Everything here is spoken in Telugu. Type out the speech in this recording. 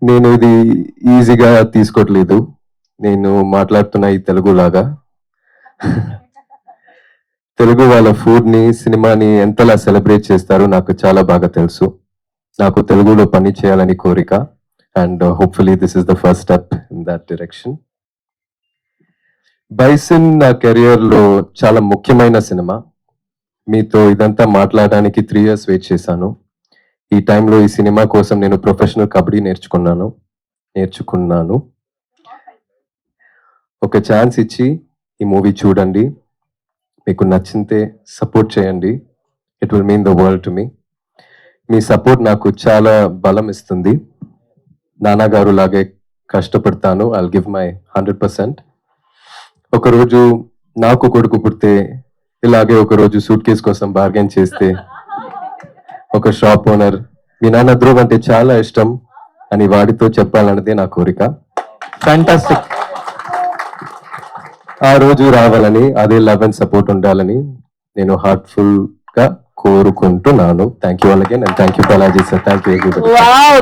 నేను ఇది ఈజీగా తీసుకోవట్లేదు. నేను మాట్లాడుతున్న ఈ తెలుగు లాగా. తెలుగు వాళ్ళ ఫుడ్‌ని, సినిమాని ఎంతలా సెలబ్రేట్ చేస్తారో నాకు చాలా బాగా తెలుసు. నాకు తెలుగులో పని చేయాలని కోరిక. And hopefully this is the first step in that direction. 'Bison' నా కెరియర్‌లో చాలా ముఖ్యమైన సినిమా. మీతో ఇదంతా మాట్లాడడానికి 3 ఇయర్స్ వెయిట్ చేశాను. ఈ టైంలో ఈ సినిమా కోసం నేను ప్రొఫెషనల్ కబడ్డీ నేర్చుకున్నాను. ఒక ఛాన్స్ ఇచ్చి ఈ మూవీ చూడండి. మీకు నచ్చితే సపోర్ట్ చేయండి. It will mean the world to me. Me support నాకు చాలా బలం ఇస్తుంది. నాన్నగారు లాగే కష్టపడతాను. I'll give my 100%. ఒకరోజు నాకు కొడుకు పుడితే ఇలాగే ఒకరోజు సూట్ కేస్ కోసం బార్గెన్ చేస్తే ఒక షాప్ ఓనర్ మీ నాన్న ధ్రువ్ అంటే చాలా ఇష్టం అని వాడితో చెప్పాలన్నదే నా కోరిక. ఫ్యాంటాస్టిక్. ఆ రోజు రావాలని, అదే లవ్ అండ్ సపోర్ట్ ఉండాలని నేను హార్ట్ఫుల్ గా కోరుకుంటున్నాను. Thank you all again and thank you Balaji sir. Thank you everybody. Wow,